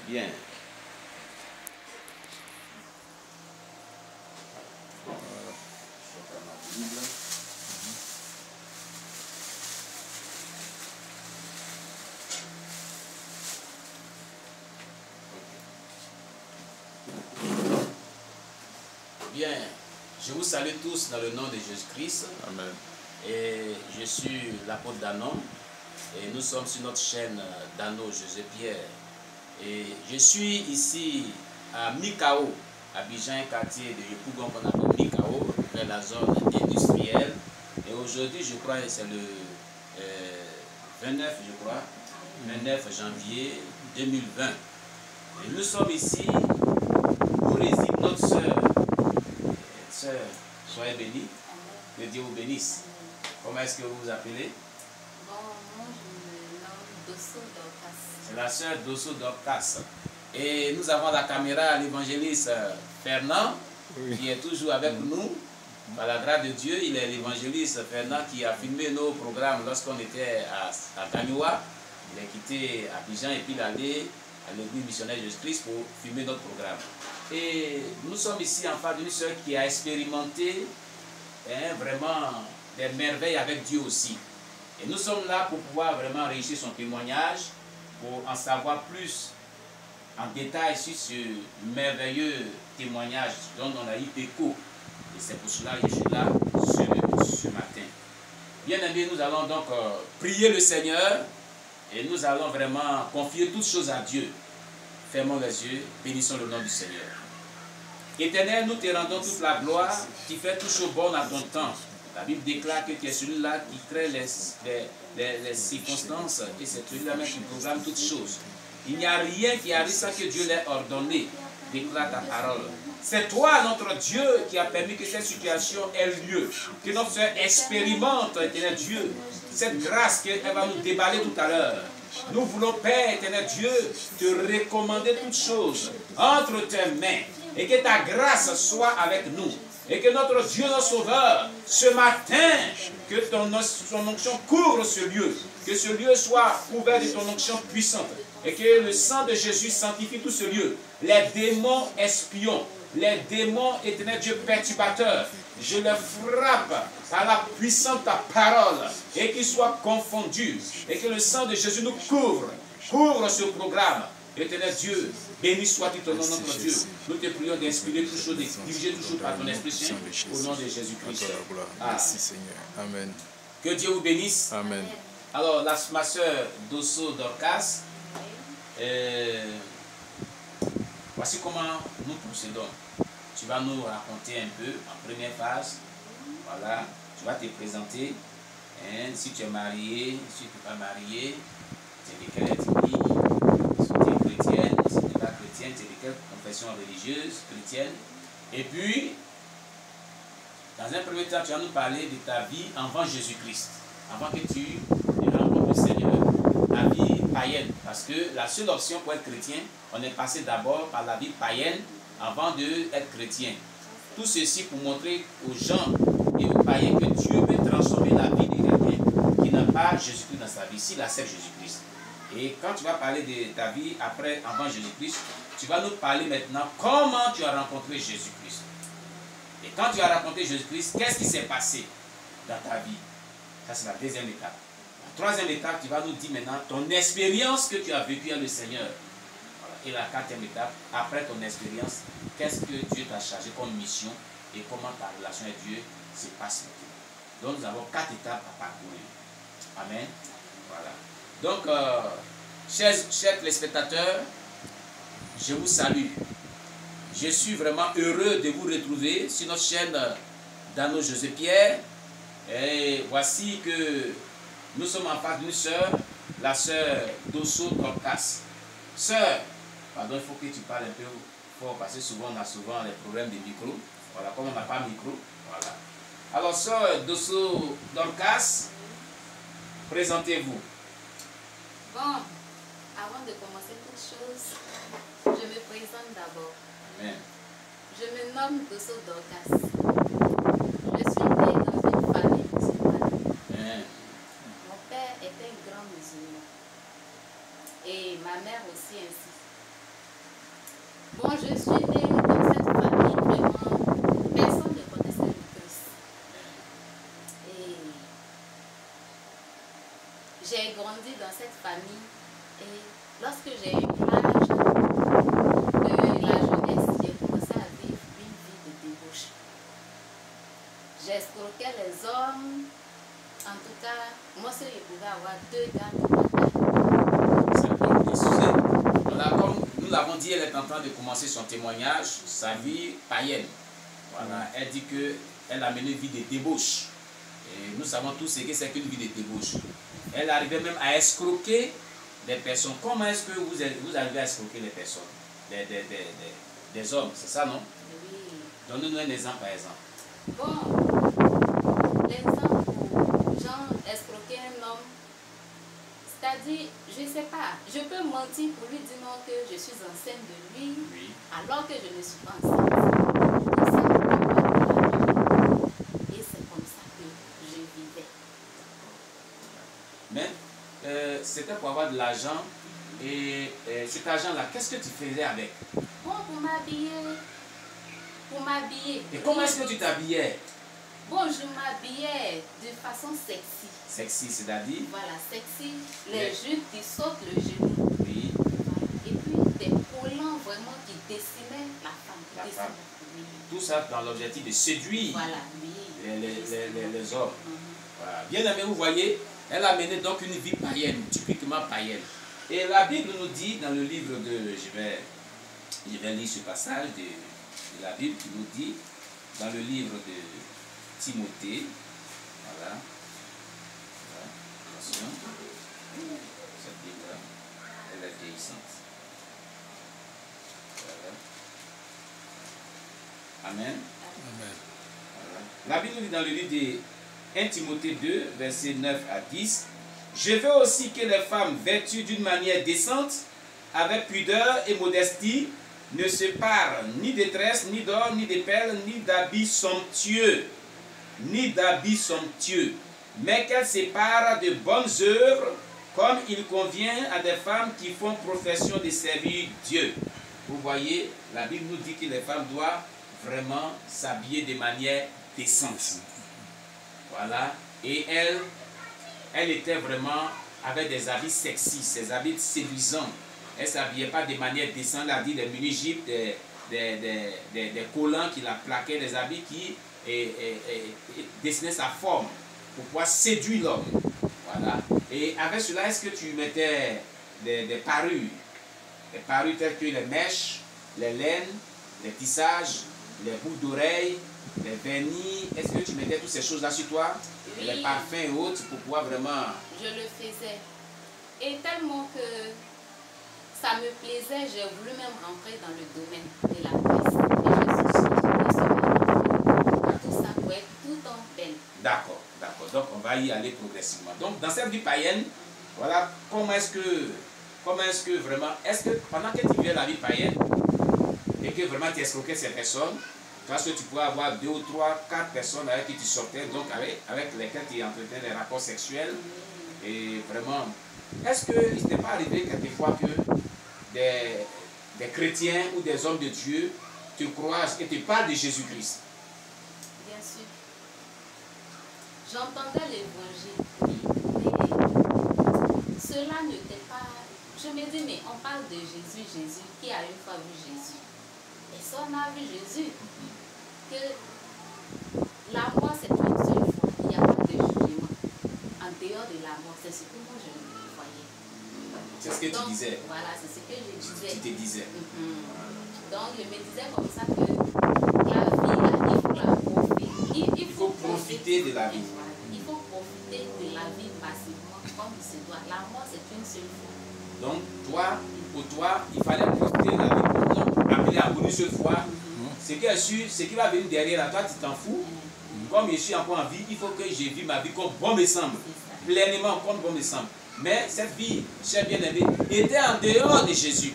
Bien. Bien, je vous salue tous dans le nom de Jésus-Christ. Amen. Et je suis l'apôtre Danon. Et nous sommes sur notre chaîne Dano José Pierre. Et je suis ici à Mikao, Abidjan, quartier de Yopougon qu'on appelle Mikao, vers la zone industrielle. Et aujourd'hui, je crois que c'est le 29, je crois, 29 janvier 2020. Et nous sommes ici où réside notre sœur. Sœur, soyez bénie. Que Dieu vous bénisse. Comment est-ce que vous vous appelez? Bon, moi je me nomme Dosso Dorcas. C'est la sœur Dosso Dorcas. Et nous avons la caméra, l'évangéliste Fernand, qui est toujours avec nous. Par la grâce de Dieu, il est l'évangéliste Fernand qui a filmé nos programmes lorsqu'on était à Kanywa. Il a quitté Abidjan et puis il est allé à l'église missionnaire Jésus-Christ pour filmer notre programme. Et nous sommes ici en face d'une sœur qui a expérimenté vraiment des merveilles avec Dieu aussi. Et nous sommes là pour pouvoir vraiment réussir son témoignage, pour en savoir plus en détail sur ce merveilleux témoignage dont on a eu écho. Et c'est pour cela que je suis là ce matin. Bien aimés, nous allons donc prier le Seigneur et nous allons vraiment confier toutes choses à Dieu. Fermons les yeux, bénissons le nom du Seigneur. Éternel, nous te rendons toute la gloire, tu fais tout chose bon à ton temps. La Bible déclare que tu es celui-là qui crée les circonstances et c'est celui-là même qui programme toutes choses. Il n'y a rien qui arrive sans que Dieu l'ait ordonné, déclare ta parole. C'est toi, notre Dieu, qui a permis que cette situation ait lieu, que notre soeur expérimente, éternel Dieu, cette grâce qu'elle va nous déballer tout à l'heure. Nous voulons, Père, éternel Dieu, te recommander toutes choses entre tes mains et que ta grâce soit avec nous. Et que notre Dieu, notre Sauveur, ce matin, que ton onction couvre ce lieu. Que ce lieu soit couvert de ton onction puissante. Et que le sang de Jésus sanctifie tout ce lieu. Les démons espions, les démons, éternel Dieu, perturbateurs, je les frappe par la puissance de ta parole. Et qu'ils soient confondus. Et que le sang de Jésus nous couvre. Couvre ce programme. Éternel Dieu, béni soit-il ton nom, notre Dieu. Nous te prions d'inspirer toutes choses, de diriger toutes choses par ton Esprit Saint, au nom de Jésus-Christ. Merci Seigneur. Amen. Que Dieu vous bénisse. Amen. Alors, ma soeur Dosso Dorcas, voici comment nous procédons. Tu vas nous raconter un peu en première phase. Voilà, tu vas te présenter. Hein, si tu es marié, si tu n'es pas marié, tu es de quelle ethnie, si tu es chrétienne, si tu n'es pas chrétienne, tu es de quelle confession religieuse, chrétienne. Et puis, dans un premier temps, tu vas nous parler de ta vie avant Jésus-Christ, avant que tu ne rencontres le Seigneur, ta vie païenne. Parce que la seule option pour être chrétien, on est passé d'abord par la vie païenne avant d'être chrétien. Tout ceci pour montrer aux gens et aux païens que Dieu peut transformer la vie de quelqu'un qui n'a pas Jésus-Christ dans sa vie, s'il accepte Jésus-Christ. Et quand tu vas parler de ta vie avant Jésus-Christ, tu vas nous parler maintenant comment tu as rencontré Jésus-Christ. Et quand tu as rencontré Jésus-Christ, qu'est-ce qui s'est passé dans ta vie? Ça, c'est la deuxième étape. La troisième étape, tu vas nous dire maintenant ton expérience que tu as vécue avec le Seigneur. Voilà. Et la quatrième étape, après ton expérience, qu'est-ce que Dieu t'a chargé comme mission et comment ta relation avec Dieu se passe maintenant. Donc, nous avons 4 étapes à parcourir. Amen. Voilà. Donc, chers téléspectateurs, je vous salue. Je suis vraiment heureux de vous retrouver sur notre chaîne Dano José Pierre. Et voici que nous sommes en face d'une sœur, la sœur Dosso Dorcas. Sœur, pardon, il faut que tu parles un peu fort parce que souvent on a souvent les problèmes de micro. Voilà, comme on n'a pas de micro. Voilà. Alors, sœur Dosso Dorcas, présentez-vous. Bon, avant de commencer toute chose, je me présente d'abord. Amen. Je me nomme Dosso Dorcas. Je suis née dans une famille musulmane. Amen. Mon père était un grand musulman. Et ma mère aussi ainsi. Bon, je suis née dans cette famille, vraiment, personne ne connaissait le Christ. Et j'ai grandi dans cette famille et lorsque j'ai eu l'âge de la jeunesse, j'ai commencé à vivre une vie de débauche. J'escroquais les hommes. En tout cas, moi seul, je pouvais avoir 2 gars, 3 gars. Ça peut préciser. Voilà, comme nous l'avons dit, elle est en train de commencer son témoignage, sa vie païenne. Voilà, elle dit qu'elle a mené une vie de débauche. Et nous savons tous ce que c'est qu'une vie de débauche. Elle arrivait même à escroquer des personnes. Comment est-ce que vous arrivez à escroquer les personnes? Des hommes, c'est ça, non? Oui. Donnez-nous un exemple, par exemple. Bon, l'exemple où Jean escroquait un homme, c'est-à-dire, je ne sais pas, je peux mentir pour lui dire non que je suis enceinte de lui, Oui. alors que je ne suis pas enceinte. Et c'est comme ça que je vivais. Mais c'était pour avoir de l'argent. Et cet argent-là, qu'est-ce que tu faisais avec? Bon, pour m'habiller. Et comment est-ce que tu t'habillais? Bon, je m'habillais de façon sexy. Sexy, c'est-à-dire? Voilà, sexy. Les Mais- jupes qui sautent le genou. Oui. Et puis des collants vraiment qui dessinaient la femme. La Qui femme. dessinaient, oui. Tout ça dans l'objectif de séduire Voilà, oui. les hommes. Mhm. Voilà. Bien aimé, vous voyez, elle a mené donc une vie païenne, typiquement païenne. Et la Bible nous dit dans le livre de... Je vais lire ce passage de la Bible qui nous dit, dans le livre de Timothée, voilà. Attention, cette Bible-là, elle est vieillissante. Voilà. Amen. Amen. Voilà. La Bible nous dit dans le livre de 1 Timothée 2, versets 9 à 10, « Je veux aussi que les femmes vêtues d'une manière décente, avec pudeur et modestie, ne se parent ni de tresses, ni d'or, ni de perles, ni d'habits somptueux, mais qu'elles se parent de bonnes œuvres, comme il convient à des femmes qui font profession de servir Dieu. » Vous voyez, la Bible nous dit que les femmes doivent vraiment s'habiller de manière décente. Voilà. Et elle était vraiment avec des habits sexy, des habits séduisants. Elle ne s'habillait pas de manière décente, elle a dit des mini-jupes, des collants qui la plaquaient, des habits qui dessinaient sa forme pour pouvoir séduire l'homme. Voilà. Et avec cela, est-ce que tu mettais des parures? Des parures telles que les mèches, les laines, les tissages, les boucles d'oreilles, les vernis. Est-ce que tu mettais toutes ces choses-là sur toi? Oui. Et les parfums et autres pour pouvoir vraiment... Je le faisais. Et tellement que ça me plaisait, j'ai voulu même rentrer dans le domaine de la presse. Et je suis sûre tout ça pour être tout en belle. D'accord, d'accord. Donc, on va y aller progressivement. Donc, dans cette vie païenne, voilà, comment est-ce que vraiment, est-ce que pendant que tu vis la vie païenne, et que vraiment tu escroquais ces personnes, parce que tu pouvais avoir 2 ou 3, 4 personnes avec qui tu sortais, donc avec lesquelles tu entretenais des rapports sexuels, et vraiment, est-ce qu'il ne t'est pas arrivé quelquefois que des chrétiens ou des hommes de Dieu te croisent et te parlent de Jésus-Christ? Bien sûr. J'entendais l'évangile, mais cela n'était pas... Je me dis, mais on parle de Jésus, qui a une fois vu Jésus. Et si on a vu Jésus, que la mort c'est une seule fois, il n'y a pas de jugement. En dehors de la mort, c'est ce que moi je voyais. C'est ce que tu disais. Voilà, c'est ce que je disais. Tu te disais. Donc je me disais comme ça que la vie, là, il faut la profiter. Il faut profiter de la vie. Il faut profiter de la vie massivement comme il se doit. La mort c'est une seule fois. Donc, pour toi, il fallait profiter de la vie pour nous appeler à une seule fois. Ce qui est sûr, ce qui va venir derrière là, toi, tu t'en fous. Comme je suis encore en vie, il faut que je vis ma vie comme bon me semble. Pleinement comme bon me semble. Mais cette vie, cher bien-aimé, était en dehors de Jésus.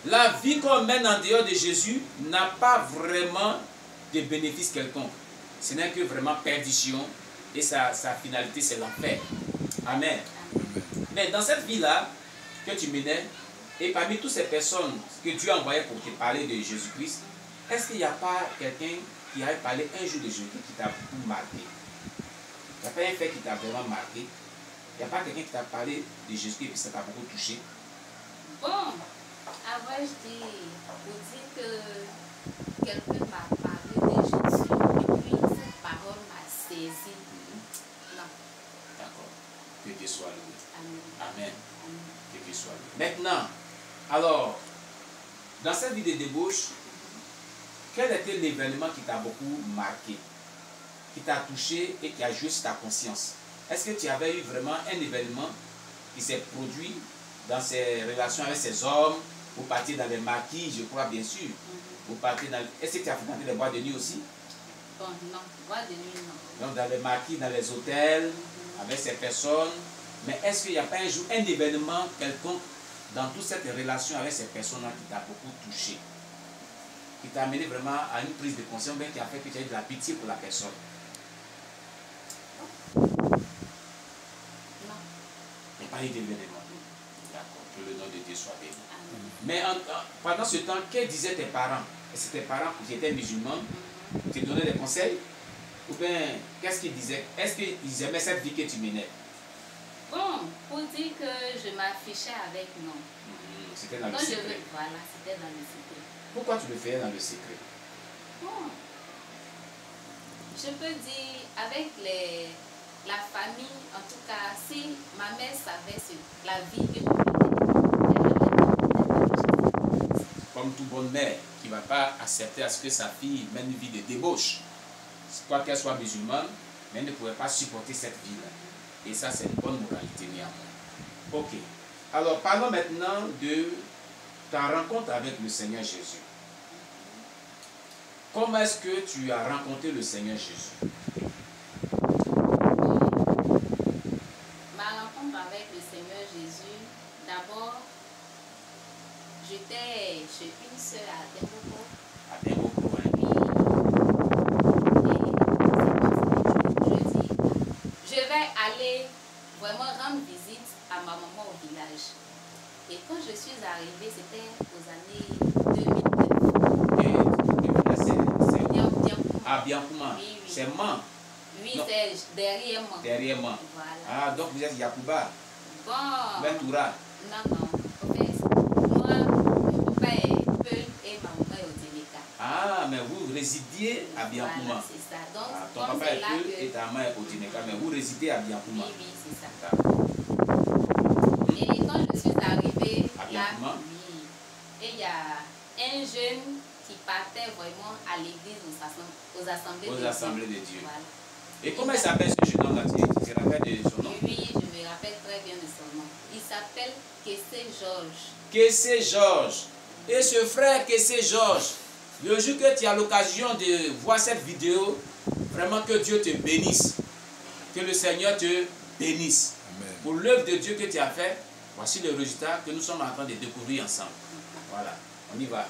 La vie qu'on mène en dehors de Jésus n'a pas vraiment de bénéfice quelconque. Ce n'est que vraiment perdition. Et sa finalité, c'est l'enfer. Amen. Mais dans cette vie-là que tu menais, Et parmi toutes ces personnes que Dieu a envoyées pour te parler de Jésus-Christ, est-ce qu'il n'y a pas quelqu'un qui a parlé un jour de Jésus-Christ qui t'a beaucoup marqué? Il n'y a pas un fait qui t'a vraiment marqué? Il n'y a pas quelqu'un qui t'a parlé de Jésus-Christ et puis ça t'a beaucoup touché? Bon, avant je dis, vous dites que quelqu'un m'a parlé de Jésus et puis cette parole m'a saisi. Non. D'accord. Que Dieu soit loué. Amen. Amen. Amen. Que Dieu soit loué. Maintenant, alors, dans cette vie de débauche, quel était l'événement qui t'a beaucoup marqué, qui t'a touché et qui a joué sur ta conscience? Est-ce que tu avais eu vraiment un événement qui s'est produit dans ces relations avec ces hommes? Vous partiez dans les maquis, je crois bien sûr. Vous partiez dans... Est-ce que tu as fréquenté les boîtes de nuit aussi? Bon, non, boîte de nuit, non. Donc dans les maquis, dans les hôtels, avec ces personnes. Mais est-ce qu'il n'y a pas un jour, un événement quelconque dans toute cette relation avec ces personnes-là qui t'a beaucoup touché, qui t'a amené vraiment à une prise de conscience, mais qui a fait que tu as eu de la pitié pour la personne? Non. Il n'y a pas eu d'événement. D'accord, que le nom de Dieu soit béni. Amen. Mais pendant ce temps, que disaient tes parents? Est-ce que tes parents qui étaient musulmans te donnaient des conseils? Ou bien, qu'est-ce qu'ils disaient? Est-ce qu'ils aimaient cette vie que tu menais? Bon, pour dire que je m'affichais avec, non. C'était dans le Quand secret. voilà, c'était dans le secret. Pourquoi tu le faisais dans le secret? Bon, je peux dire, avec la famille, en tout cas, si ma mère savait la vie que je menais, Comme toute bonne mère qui ne va pas accepter à ce que sa fille mène une vie de débauche, quoi qu'elle soit musulmane, mais elle ne pouvait pas supporter cette vie-là. Et ça, c'est une bonne moralité néanmoins. Ok. Alors, parlons maintenant de ta rencontre avec le Seigneur Jésus. Comment est-ce que tu as rencontré le Seigneur Jésus? ma rencontre avec le Seigneur Jésus, d'abord, j'étais chez une sœur à Demboko. À Demboko, hein? Je vais aller vraiment rendre visite à ma maman au village. Et quand je suis arrivée, c'était aux années 2009. Et là, c'est... Biancouma. Ah, Biancouma. Oui, oui. C'est Man. Oui, Non. c'est derrière moi. Derrière Man. Voilà. Ah, donc vous êtes Yacouba. Bon. Ventura. Non, non. En fait, moi, mon papa est Peul et ma maman est au Déléka. Ah, mais vous résidiez à Biancouma. Voilà, c'est ça. Donc, Ah, ton comme papa c'est est là peu que... et ta mère est au Tineka, mais vous résidez à Biancouma. Oui, oui, c'est ça. D'accord. Et quand je suis arrivée À là, Biancouma? oui, et il y a un jeune qui partait vraiment à l'église, aux assemblées de Aux Dieu. assemblées de Dieu. Voilà. Et comment il s'appelle ce jeune homme-là? Tu te rappelles de son nom? Oui, je me rappelle très bien de son nom. Il s'appelle Kessé Georges. Kessé Georges. Et ce frère Kessé Georges, le jour que tu as l'occasion de voir cette vidéo, vraiment que Dieu te bénisse. Que le Seigneur te bénisse. Amen. Pour l'œuvre de Dieu que tu as fait, voici le résultat que nous sommes en train de découvrir ensemble. Voilà, on y va.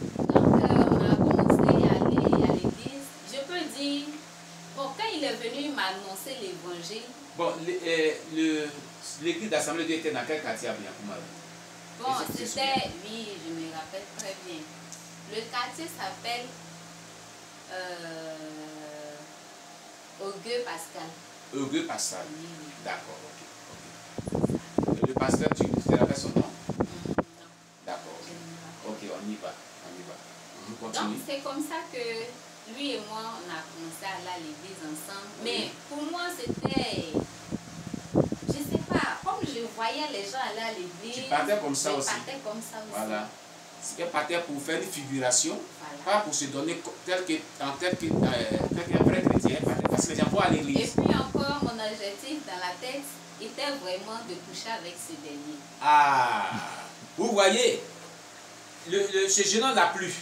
Donc, on a commencé à aller à l'église. Je peux dire, bon, quand il est venu m'annoncer l'évangile, Bon, l'église d'Assemblée de Dieu était dans quel quartier à Biancouma? bon, Est-ce que tu te c'était, oui, je me rappelle très bien. Le quartier s'appelle Auguste Pascal. Auguste Pascal. Oui. D'accord, ok. Le pasteur, tu te rappelles son nom? Non, D'accord, je ok. ne me rappelle. Ok, on y va. On y va. On Donc continue. c'est comme ça que lui et moi on a commencé à aller à l'église ensemble. Mais pour moi c'était, je sais pas, comme je voyais les gens aller à l'église, Tu partais comme ça je aussi. partais comme ça aussi. Voilà. C'est qu'elle partait pour faire une figuration, Voilà. pas pour se donner tel qu'un vrai chrétien, parce que les gens vont à Et l'église. puis encore mon objectif dans la tête était vraiment de coucher avec ce dernier. Ah, vous voyez, ce jeune homme l'a plu.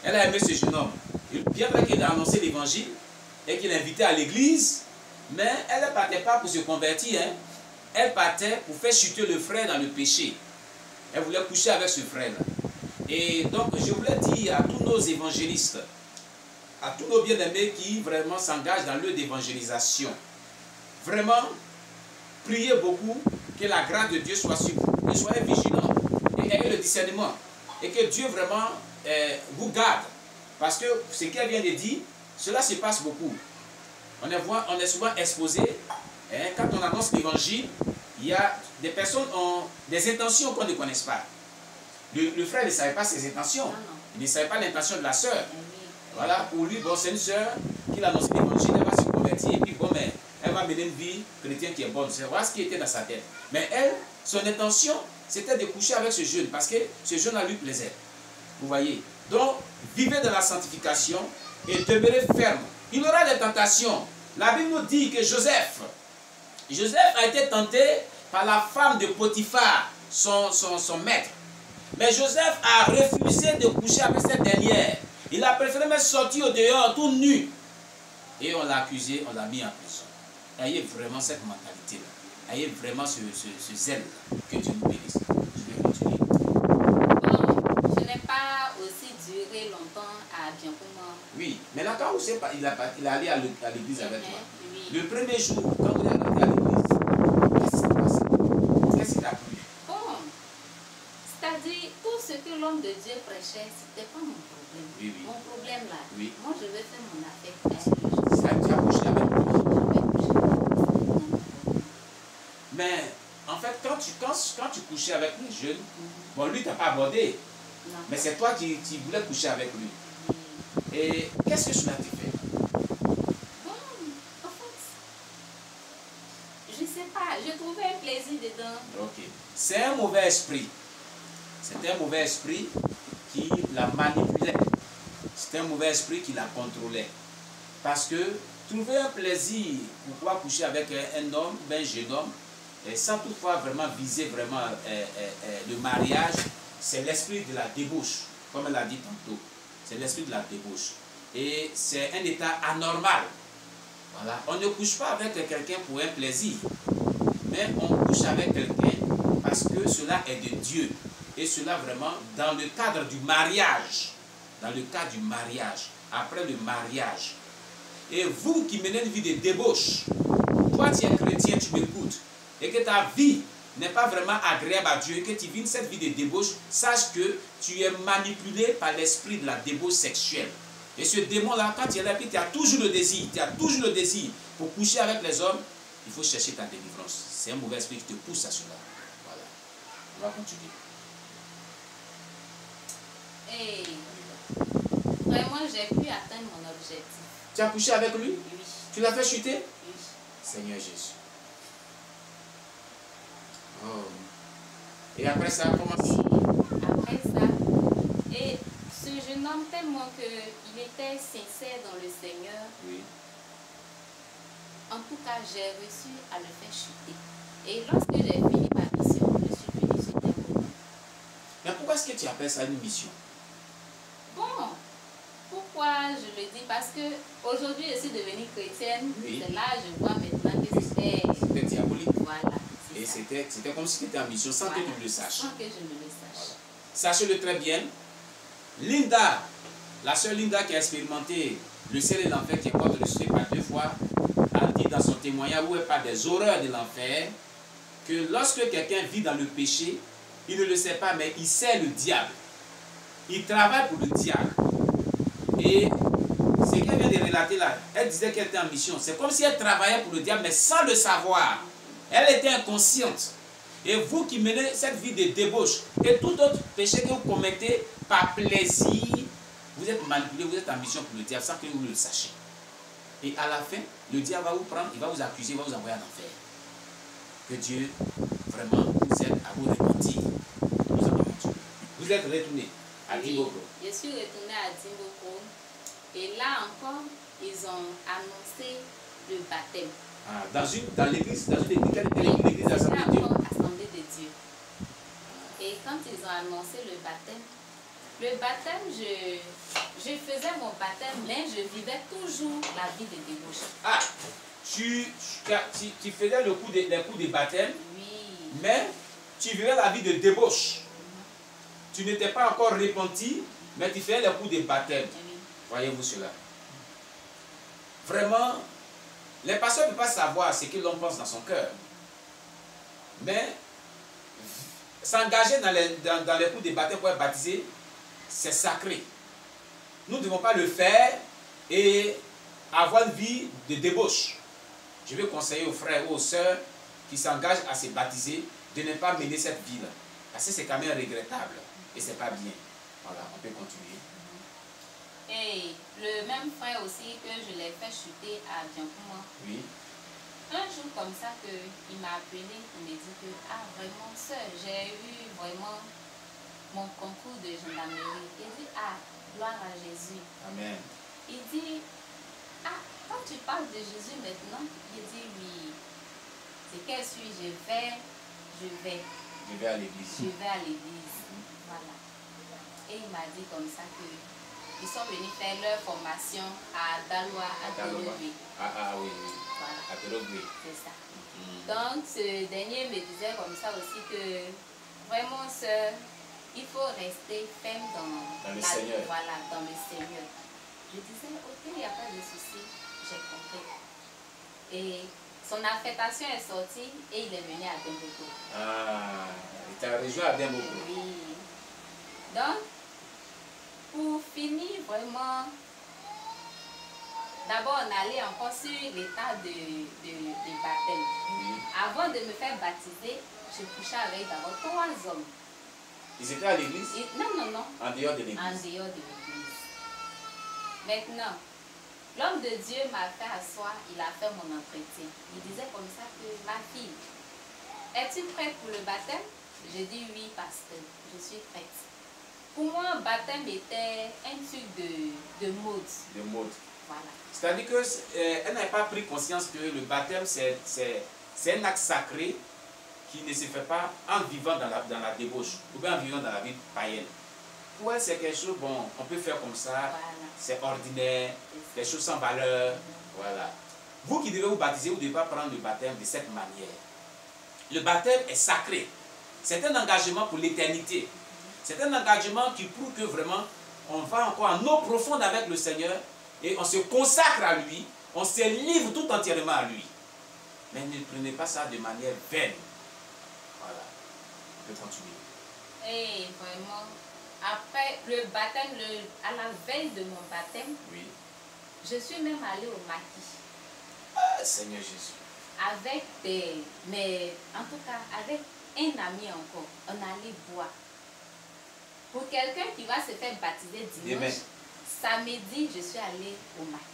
Elle a aimé ce jeune homme. Et bien vrai qu'il a annoncé l'évangile et qu'il l'invitait à l'église, mais elle ne partait pas pour se convertir. Hein. Elle partait pour faire chuter le frère dans le péché. Elle voulait coucher avec ce frère-là. Et donc, je voulais dire à tous nos évangélistes, à tous nos bien-aimés qui vraiment s'engagent dans l'œuvre d'évangélisation, vraiment, priez beaucoup que la grâce de Dieu soit sur vous. Et soyez vigilants. ayez le discernement. Et que Dieu vraiment vous garde. Parce que ce qu'elle vient de dire, cela se passe beaucoup. On est souvent exposé, hein, quand on annonce l'évangile, il y a des personnes qui ont des intentions qu'on ne connaît pas. Le frère ne savait pas ses intentions. Il ne savait pas l'intention de la sœur. Voilà, pour lui, bon, c'est une sœur qui a annoncé l'évangile, elle va se convertir, et puis bon, mais elle va mener une vie chrétienne qui est bonne. C'est voilà ce qui était dans sa tête. Mais elle, son intention, c'était de coucher avec ce jeune, parce que ce jeune a lui plaisait. Vous voyez? Donc, vivez dans la sanctification et demeurez ferme. Il y aura des tentations. La Bible nous dit que Joseph a été tenté par la femme de Potiphar, son maître. Mais Joseph a refusé de coucher avec cette dernière. Il a préféré même sortir au dehors, tout nu. Et on l'a accusé, on l'a mis en prison. Ayez vraiment cette mentalité-là. Ayez vraiment ce zèle-là. Que Dieu nous bénisse. Je vais continuer. Bon, je n'ai pas aussi duré longtemps à Biancouma. Oui, mais là, quand vous savez, il est allé à l'église avec moi. Oui. Le premier jour, quand vous êtes allé à l'église, qu'est-ce qui s'est passé? Qu'est-ce qui t'a plu? Bon, c'est-à-dire, tout ce que l'homme de Dieu prêchait, ce n'était pas mon problème. Oui, oui. Mon problème là, Oui. moi je vais faire mon affaire. Ça tu as couché avec lui. Mais en fait, quand tu couchais avec les jeunes, bon, lui, tu n'as pas abordé. Non. Mais c'est toi qui voulais coucher avec lui. Et qu'est-ce que cela te fait? Bon, en fait, je ne sais pas, je trouvais un plaisir dedans. Ok. C'est un mauvais esprit. C'était un mauvais esprit qui la manipulait. C'était un mauvais esprit qui la contrôlait. Parce que trouver un plaisir pour pouvoir coucher avec un homme, un jeune homme, sans toutefois vraiment viser vraiment le mariage, c'est l'esprit de la débauche, comme elle a dit tantôt. C'est l'esprit de la débauche. Et c'est un état anormal. Voilà. On ne couche pas avec quelqu'un pour un plaisir, mais on couche avec quelqu'un parce que cela est de Dieu. Et cela vraiment dans le cadre du mariage. Dans le cadre du mariage. Après le mariage. Et vous qui menez une vie de débauche, toi tu es chrétien, tu m'écoutes, et que ta vie n'est pas vraiment agréable à Dieu, et que tu vis cette vie de débauche, sache que tu es manipulé par l'esprit de la débauche sexuelle. Et ce démon-là, quand tu es là, puis tu as toujours le désir, pour coucher avec les hommes, il faut chercher ta délivrance. C'est un mauvais esprit qui te pousse à cela. Voilà. On va continuer. Et vraiment, j'ai pu atteindre mon objectif. Tu as couché avec lui? Oui. Tu l'as fait chuter? Oui. Seigneur Jésus. Oh. Et après ça, comment ça? Après ça, et ce jeune homme, tellement qu'il était sincère dans le Seigneur, Oui. en tout cas, j'ai réussi à le faire chuter. Et lorsque j'ai fini ma mission, je suis venue sur terre. Mais pourquoi est-ce que tu appelles ça une mission? Bon, pourquoi je le dis? Parce que aujourd'hui, je suis devenue chrétienne. Oui. C'est là je vois maintenant que c'était... C'était diabolique. Voilà. Et c'était comme si tu étais en mission sans que tu le saches. Sans que je ne le sache. Sachez-le très bien. Linda, la sœur Linda qui a expérimenté le ciel et l'enfer, qui est porte ressuscité par 2 fois, a dit dans son témoignage où elle parle des horreurs de l'enfer, que lorsque quelqu'un vit dans le péché, il ne le sait pas, mais il sert le diable. Il travaille pour le diable. Et ce qu'elle vient de relater là, elle disait qu'elle était en mission. C'est comme si elle travaillait pour le diable, mais sans le savoir. Elle était inconsciente. Et vous qui menez cette vie de débauche et tout autre péché que vous commettez par plaisir, vous êtes manipulé, vous êtes en mission pour le diable sans que vous le sachiez. Et à la fin, le diable va vous prendre, il va vous accuser, il va vous envoyer en enfer. Que Dieu vraiment vous aide à vous repentir. Vous êtes retourné à Dimboko. Je suis retournée à Dimboko. Et là encore, ils ont annoncé le baptême. Ah, dans l'église, quelle église Assemblée de Dieu? Assemblée de Dieu. Et quand ils ont annoncé le baptême, je faisais mon baptême, mais je vivais toujours la vie de débauche. Ah, tu faisais les coups de baptême, Oui. mais tu vivais la vie de débauche. Tu n'étais pas encore repenti, mais tu faisais les coups de baptême. Oui. Voyez-vous cela? Vraiment, les pasteurs ne peuvent pas savoir ce que l'on pense dans son cœur. Mais s'engager dans les cours de baptême pour être baptisé, c'est sacré. Nous ne devons pas le faire et avoir une vie de débauche. Je vais conseiller aux frères ou aux sœurs qui s'engagent à se baptiser de ne pas mener cette vie-là. Parce que c'est quand même regrettable et c'est pas bien. Voilà, on peut continuer. Et le même frère aussi que je l'ai fait chuter à Biancouma. Oui. Un jour comme ça il m'a appelé, il m'a dit que ah vraiment sœur, j'ai eu vraiment mon concours de gendarmerie. Il dit ah gloire à Jésus. Amen. Il dit ah quand tu parles de Jésus maintenant, il dit oui. C'est quel suis-je? Je vais à l'église. Voilà. Et il m'a dit comme ça que ils sont venus faire leur formation à Daloa, à Torogwe. Ah oui. Voilà. À Torogwe. C'est ça. Donc, ce dernier me disait comme ça aussi que vraiment, sœur, il faut rester ferme dans le Seigneur. Voilà, dans le Seigneur. Je disais, ok, il n'y a pas de souci, j'ai compris. Et son affectation est sortie et il est venu à Demboko. Ah, il t'a rejoint à Demboko. Oui. Donc, pour finir vraiment, d'abord on allait encore sur l'état de baptême. Oui. Avant de me faire baptiser, je couchais avec d'abord 3 hommes. Ils étaient à l'église? Non. En dehors de l'église? En dehors de l'église. Maintenant, l'homme de Dieu m'a fait asseoir, il a fait mon entretien. Il disait comme ça que ma fille, es-tu prête pour le baptême? Je dis oui, pasteur, je suis prête. Pour moi, baptême était un truc de mode. De mode. Voilà. C'est-à-dire qu'elle n'a pas pris conscience que le baptême, c'est un acte sacré qui ne se fait pas en vivant dans la débauche ou bien en vivant dans la vie païenne. Pour elle, c'est quelque chose, bon, on peut faire comme ça, voilà. C'est ordinaire, des choses sans valeur. Voilà. Vous qui devez vous baptiser, vous ne devez pas prendre le baptême de cette manière. Le baptême est sacré. C'est un engagement pour l'éternité. C'est un engagement qui prouve que vraiment, on va encore en eau profonde avec le Seigneur et on se consacre à lui, on se livre tout entièrement à lui. Mais ne prenez pas ça de manière vaine. Voilà. On peut continuer. Et vraiment, après le baptême, à la veille de mon baptême, oui. Je suis même allée au maquis. Ah, Seigneur Jésus. Avec en tout cas, avec un ami encore, on allait boire. Pour quelqu'un qui va se faire baptiser dimanche, samedi, je suis allée au maquis.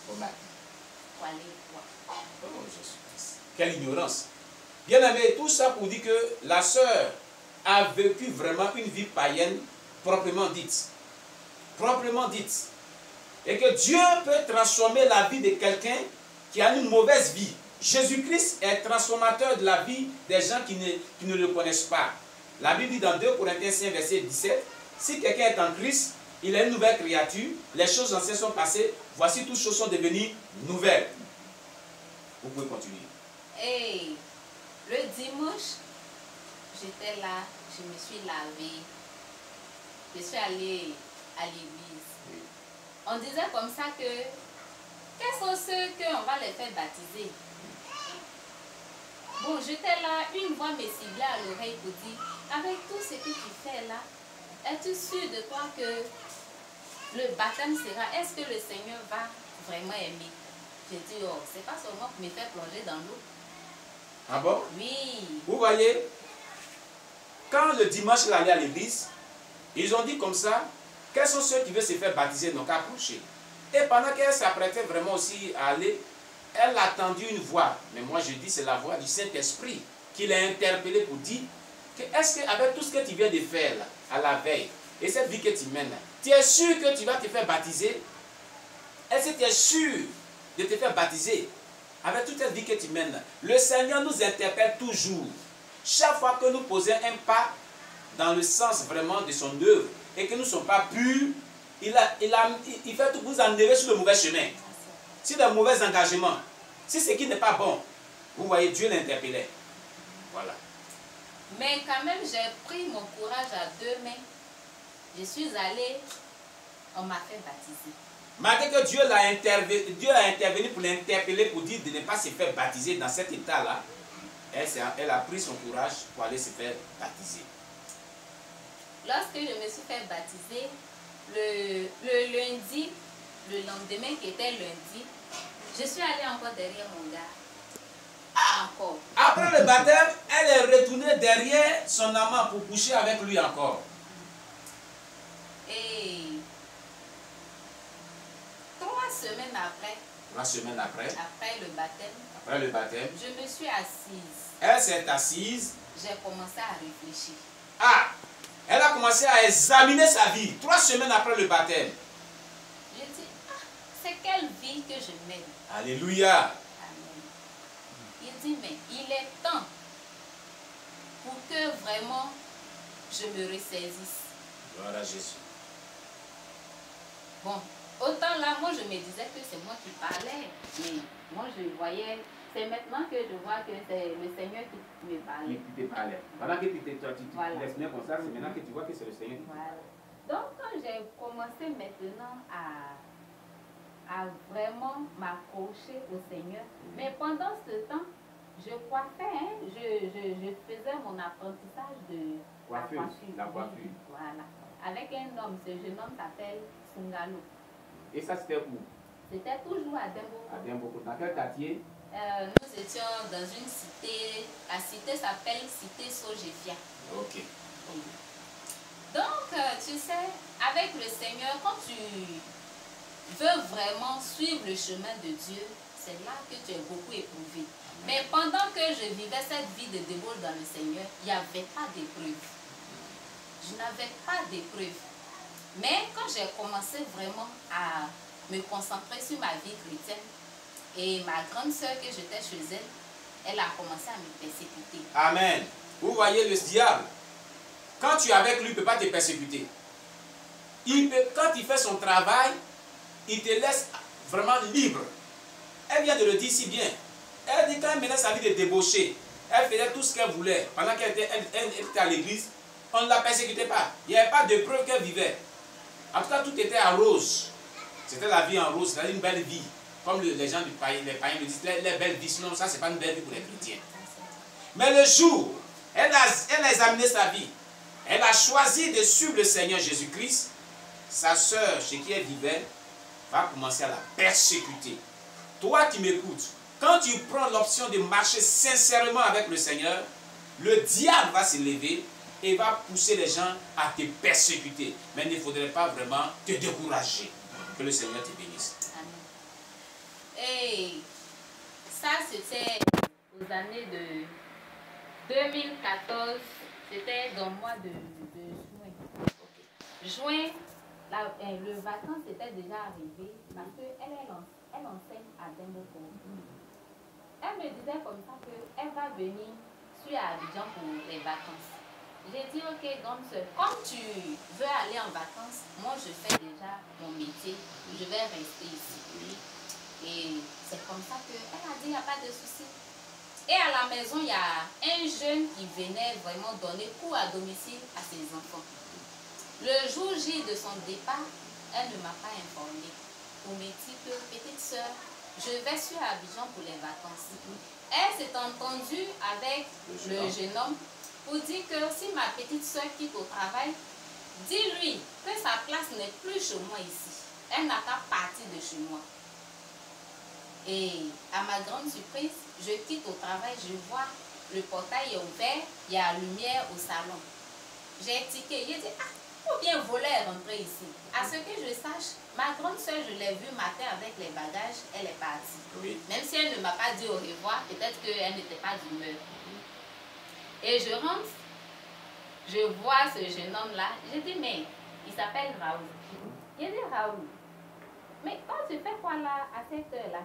Pour aller boire. Oh, Jésus. Quelle ignorance. Bien aimé, tout ça pour dire que la sœur a vécu vraiment une vie païenne proprement dite. Proprement dite. Et que Dieu peut transformer la vie de quelqu'un qui a une mauvaise vie. Jésus-Christ est transformateur de la vie des gens qui ne le connaissent pas. La Bible dit dans 2 Corinthiens 5, verset 17, si quelqu'un est en Christ, il est une nouvelle créature, les choses anciennes sont passées, voici toutes choses sont devenues nouvelles. Vous pouvez continuer. Et le dimanche, j'étais là, je me suis lavée, je suis allée à l'église. Oui. On disait comme ça que, quels sont ceux qu'on va les faire baptiser? Bon, j'étais là, une voix me ciblait à l'oreille pour dire, avec tout ce que tu fais là, es-tu sûr de toi que le baptême sera, est-ce que le Seigneur va vraiment aimer? J'ai dit, oh, c'est pas seulement pour me faire plonger dans l'eau. Ah bon? Oui. Vous voyez, quand le dimanche il allait à l'église, ils ont dit comme ça, quels sont ceux qui veulent se faire baptiser, n'ont qu'à approcher. Et pendant qu'elle s'apprêtait vraiment aussi à aller, elle a entendu une voix. Mais moi je dis c'est la voix du Saint-Esprit qui l'a interpellé pour dire que est-ce qu'avec tout ce que tu viens de faire là, à la veille, et cette vie que tu mènes là, tu es sûr que tu vas te faire baptiser? Est-ce que tu es sûr de te faire baptiser avec toute cette vie que tu mènes là? Le Seigneur nous interpelle toujours. Chaque fois que nous posons un pas dans le sens vraiment de son œuvre et que nous ne sommes pas purs, il fait tout pour vous enlever sur le mauvais chemin, sur le mauvais engagement, si ce qui n'est pas bon. Vous voyez, Dieu l'interpellait. Voilà. Mais quand même, j'ai pris mon courage à 2 mains. Je suis allée, on m'a fait baptiser. Malgré que Dieu a intervenu pour l'interpeller, pour dire de ne pas se faire baptiser dans cet état-là, elle a pris son courage pour aller se faire baptiser. lorsque je me suis fait baptiser, le lundi, le lendemain qui était lundi, je suis allée encore derrière mon gars. Encore. Après le baptême, elle est retournée derrière son amant pour coucher avec lui encore. Et 3 semaines après, 3 semaines après après le baptême, je me suis assise. Elle s'est assise. J'ai commencé à réfléchir. Ah, elle a commencé à examiner sa vie 3 semaines après le baptême. J'ai dit, c'est quelle vie que je mène? Alléluia. Amen. Il dit, mais il est temps pour que vraiment je me ressaisisse. Gloire à Jésus. Bon, autant là, moi je me disais que c'est moi qui parlais, mais moi je voyais, c'est maintenant que je vois que c'est le Seigneur qui me parlait. Qui te parlait. Voilà que tu Voilà. laisses bien comme ça, c'est maintenant que tu vois que c'est le Seigneur qui te parle. Voilà. Donc quand j'ai commencé maintenant à vraiment m'accrocher au Seigneur, mais pendant ce temps, je coiffais, hein, je faisais mon apprentissage de la coiffure. Voilà. Avec un homme, ce jeune homme s'appelle Sungalo. Et ça c'était où? C'était toujours à Demboko. À Demboko. Dans quel quartier? Nous étions dans une cité, la cité s'appelle Cité Sojefia. Ok. Donc, tu sais, avec le Seigneur, quand tu veux vraiment suivre le chemin de Dieu, c'est là que tu es beaucoup éprouvé. Mais pendant que je vivais cette vie de débauche dans le Seigneur, il n'y avait pas d'épreuve. Je n'avais pas d'épreuve. Mais quand j'ai commencé vraiment à me concentrer sur ma vie chrétienne, et ma grande soeur que j'étais chez elle, elle a commencé à me persécuter. Amen. Vous voyez le diable, quand tu es avec lui, il ne peut pas te persécuter. Quand il fait son travail, il te laisse vraiment libre. Elle vient de le dire si bien. Elle dit quand elle menait sa vie de débauché, elle faisait tout ce qu'elle voulait. Pendant qu'elle était à l'église, on ne la persécutait pas. Il n'y avait pas de preuve qu'elle vivait. En tout cas, tout était en rose. C'était la vie en rose, c'était une belle vie. Comme les gens du païen, les païens me disent, les belles vies, sinon ça, c'est pas une belle vie pour les chrétiens. Mais le jour, elle a examiné sa vie. Elle a choisi de suivre le Seigneur Jésus-Christ. Sa sœur, chez qui elle vivait, va commencer à la persécuter. Toi qui m'écoutes, quand tu prends l'option de marcher sincèrement avec le Seigneur, le diable va se lever et va pousser les gens à te persécuter. Mais il ne faudrait pas vraiment te décourager. Que le Seigneur te bénisse. Et ça, c'était aux années de 2014, c'était dans le mois de juin. Juin, le vacances était déjà arrivé parce qu'elle enseigne à Demboko. Elle me disait comme ça qu'elle va venir sur Abidjan pour les vacances. J'ai dit, ok, grande soeur, comme tu veux aller en vacances, moi je fais déjà mon métier, je vais rester ici. Et c'est comme ça qu'elle a dit, il n'y a pas de souci. Et à la maison, il y a un jeune qui venait vraiment donner cours à domicile à ses enfants. Le jour J de son départ, elle ne m'a pas informée. On me dit que, petite soeur, je vais sur Abidjan pour les vacances. Elle s'est entendue avec le jeune homme pour dire que si ma petite soeur quitte au travail, dis-lui que sa place n'est plus chez moi ici. Elle n'a qu'à partir de chez moi. Et à ma grande surprise, je quitte au travail, je vois le portail est ouvert, il y a la lumière au salon. J'ai tiqué, j'ai dit, ou bien voler est rentré ici. À ce que je sache, ma grande soeur, je l'ai vue matin avec les bagages, elle est partie. Oui. Même si elle ne m'a pas dit au revoir, peut-être qu'elle n'était pas d'humeur. Et je rentre, je vois ce jeune homme-là, je dis, mais il s'appelle Raoul. Je dis, Raoul, mais quand tu fais quoi là, à cette heure-là?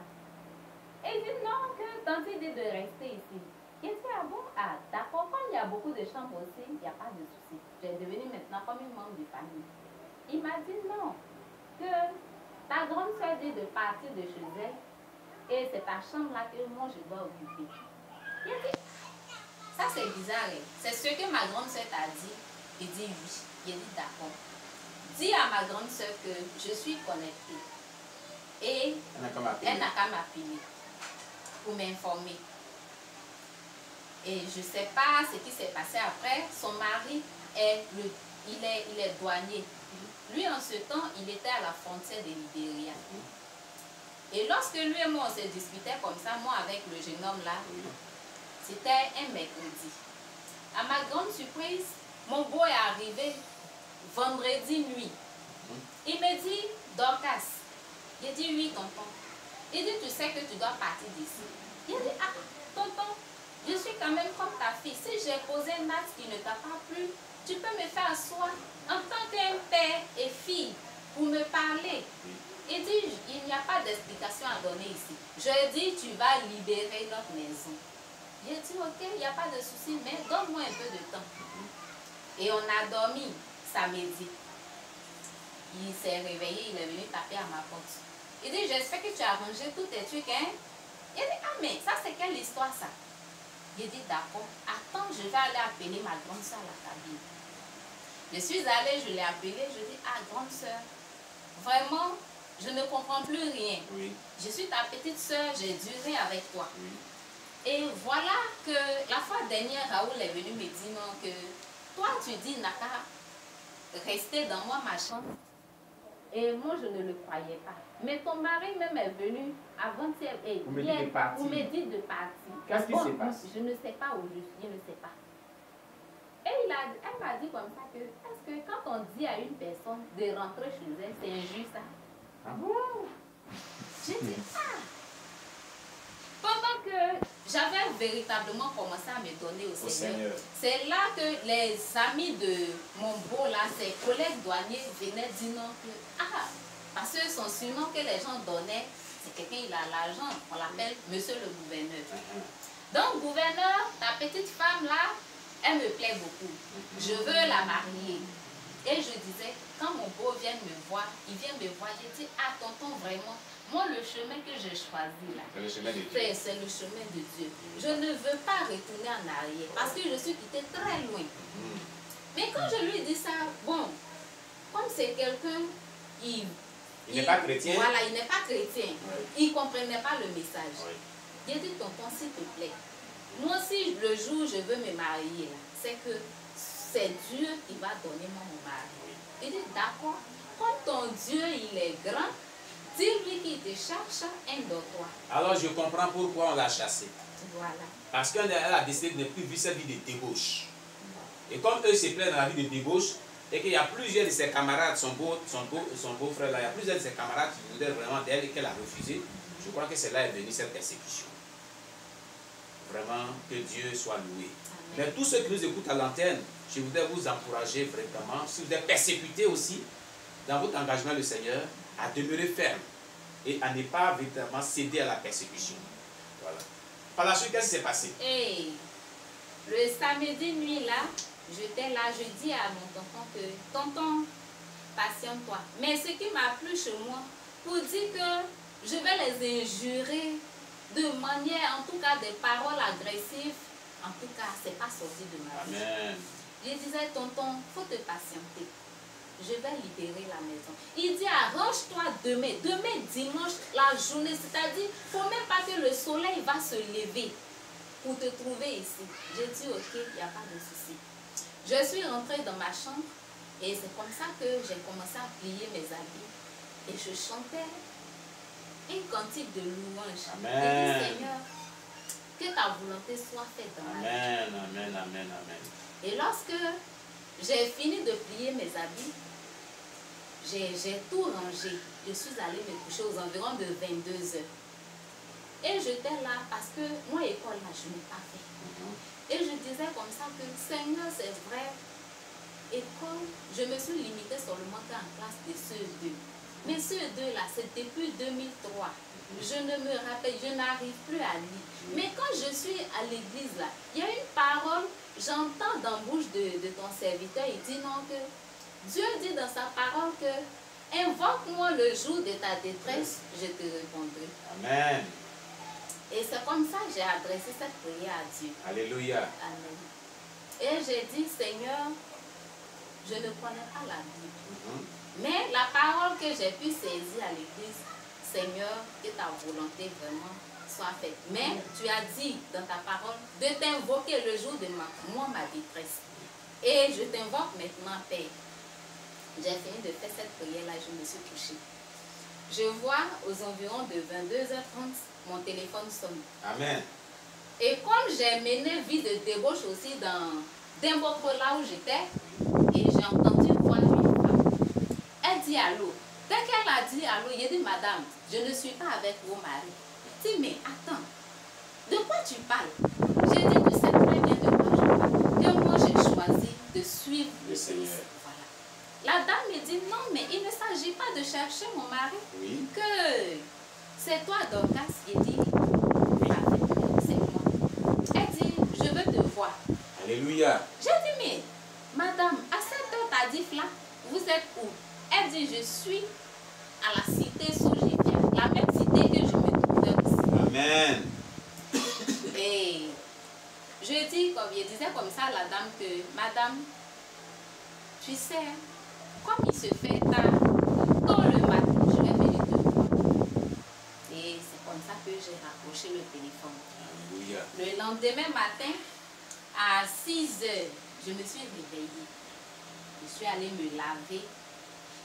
Et il dit, non, que tante dit de rester ici. Je dis, ah bon, ah d'accord, quand il y a beaucoup de chambres aussi, il n'y a pas de souci. J'ai devenu maintenant comme une membre de famille. Il m'a dit non, que ta grande soeur dit de partir de chez elle, et c'est ta chambre là que moi je dois occuper. Il dit, ça c'est bizarre, hein? C'est ce que ma grande soeur t'a dit. Il dit oui. Il dit d'accord. Dis à ma grande soeur que je suis connectée. Et elle n'a qu'à m'appeler pour m'informer. Et je ne sais pas ce qui s'est passé après. Son mari est il est douanier. Lui, en ce temps, il était à la frontière de Libéria. Et lorsque lui et moi, on se disputait comme ça, moi avec le jeune homme là, c'était un mercredi. À ma grande surprise, mon beau est arrivé vendredi nuit. Il me dit, Dorcas. J'ai dit, oui, tonton. Il dit, tu sais que tu dois partir d'ici. Il dit, ah, tonton, je suis quand même comme ta fille. Si j'ai posé un acte qui ne t'a pas plu, tu peux me faire asseoir en tant qu'un père et fille pour me parler. Il dit, il n'y a pas d'explication à donner ici. Je dis, tu vas libérer notre maison. J'ai dit, ok, il n'y a pas de souci, mais donne-moi un peu de temps. Et on a dormi samedi. Il s'est réveillé, il est venu taper à ma porte. Il dit, j'espère que tu as rangé tous tes trucs, hein? Il dit, ah mais ça c'est quelle histoire ça? J'ai dit, d'accord, attends, je vais aller appeler ma grande soeur à la cabine. Je suis allée, je l'ai appelée, je dis, ah grande soeur, vraiment, je ne comprends plus rien. Oui. Je suis ta petite soeur, j'ai duré avec toi. Oui. Et voilà que la fois dernière, Raoul est venu me dire non, que toi tu dis n'a qu'à rester dans moi ma chambre. Et moi je ne le croyais pas. Mais ton mari même est venu avant-hier et vous me dites de partir. Vous me dites de partir. Qu'est-ce qui s'est passé? Je ne sais pas où je ne sais pas. Et elle m'a dit comme ça que est-ce que quand on dit à une personne de rentrer chez elle, c'est injuste ça? Ah bon? J'ai dit ah! Pendant que j'avais véritablement commencé à me donner au Seigneur, c'est là que les amis de mon beau là, ses collègues douaniers venaient dire non que ah, parce que son surnom que les gens donnaient, c'est quelqu'un il a l'argent, on l'appelle Monsieur le Gouverneur. Donc gouverneur, ta petite femme là, elle me plaît beaucoup. Je veux la marier. Et je disais, quand mon beau vient me voir, il vient me voir, j'ai dit, ah tonton vraiment, moi le chemin que j'ai choisi là, c'est le chemin de Dieu. C'est le chemin de Dieu. Je ne veux pas retourner en arrière parce que je suis quittée très loin. Mais quand je lui dis ça, bon, comme c'est quelqu'un qui... Il n'est pas chrétien. Voilà, il n'est pas chrétien. Oui. Il ne comprenait pas le message. Oui. J'ai dit, tonton, s'il te plaît, moi si le jour où je veux me marier, c'est que c'est Dieu qui va donner moi mon mari. Il dit, d'accord, comme ton Dieu il est grand, dis-lui qu'il te cherche un dortoir. Alors je comprends pourquoi on l'a chassé. Voilà. Parce qu'elle a décidé de ne plus vivre cette vie de débauche. Et comme eux se plaisent dans la vie de débauche, et qu'il y a plusieurs de ses camarades, son beau-frère là, il y a plusieurs de ses camarades qui voulaient vraiment d'elle et qu'elle a refusé, je crois que c'est là est venue cette persécution. Vraiment, que Dieu soit loué. Amen. Mais tous ceux qui nous écoutent à l'antenne, je voudrais vous encourager vraiment, si vous êtes persécutés aussi, dans votre engagement le Seigneur, à demeurer ferme et à ne pas véritablement céder à la persécution. Voilà. Par la suite, qu'est-ce qui s'est passé? Hey, le samedi nuit là, j'étais là, je dis à mon tonton que tonton, patiente-toi. Mais ce qui m'a plu chez moi, pour dire que je vais les injurer de manière, en tout cas des paroles agressives, en tout cas, c'est pas sorti de ma vie. Amen. Je disais, tonton, faut te patienter. Je vais libérer la maison. Il dit, arrange-toi demain. Demain, dimanche, la journée. C'est-à-dire, il ne faut même pas que le soleil va se lever pour te trouver ici. J'ai dit, ok, il n'y a pas de souci. Je suis rentrée dans ma chambre et c'est comme ça que j'ai commencé à plier mes habits. Et je chantais un cantique de louange. Amen. Je dis, Seigneur, que ta volonté soit faite dans ma vie. Amen, amen, amen, amen. Et lorsque j'ai fini de plier mes habits, j'ai tout rangé. Je suis allée me coucher aux environs de 22 heures. Et j'étais là parce que moi, école là, je n'ai pas fait. Et je disais comme ça que Seigneur, c'est vrai, école, je me suis limitée seulement en classe de CE2. Mais CE2 là, c'est depuis 2003. Je ne me rappelle, je n'arrive plus à lire. Mais quand je suis à l'église là, il y a une parole, j'entends dans la bouche de ton serviteur, il dit non que Dieu dit dans sa parole que invoque-moi le jour de ta détresse, je te répondrai. Amen. Et c'est comme ça que j'ai adressé cette prière à Dieu. Alléluia. Amen. Et j'ai dit, Seigneur, je ne connais pas la Bible. Mais la parole que j'ai pu saisir à l'église, Seigneur, que ta volonté vraiment soit faite. Mais tu as dit dans ta parole de t'invoquer le jour de ma détresse. Et je t'invoque maintenant, Père. J'ai fini de faire cette prière-là, je me suis touchée. Je vois aux environs de 22h30, mon téléphone sonne. Amen. Et comme j'ai mené vie de débauche aussi dans Dembokro, là où j'étais, et j'ai entendu une voix d'une femme. Elle dit allô. Dès qu'elle a dit allô, j'ai dit madame, je ne suis pas avec vos maris. Elle dit mais attends, de quoi tu parles? J'ai dit tu sais très bien de quoi je parle. Que moi j'ai choisi de suivre le Seigneur. Voilà. La dame me dit non, mais il ne s'agit pas de chercher mon mari. Oui. Que c'est toi Dorcas. J'ai dit c'est moi. Elle dit je veux te voir. Alléluia. J'ai dit mais madame, à cette heure tardive là, vous êtes où? Elle dit je suis à la cité Sogivia, la même cité que je me trouvais aussi. Amen. Et je dis, comme je disais comme ça à la dame que madame, tu sais, comme il se fait tard, tôt le matin, je vais venir te voir. Et c'est comme ça que j'ai raccroché le téléphone. Alléluia. Le lendemain matin, à 6 heures, je me suis réveillée. Je suis allée me laver.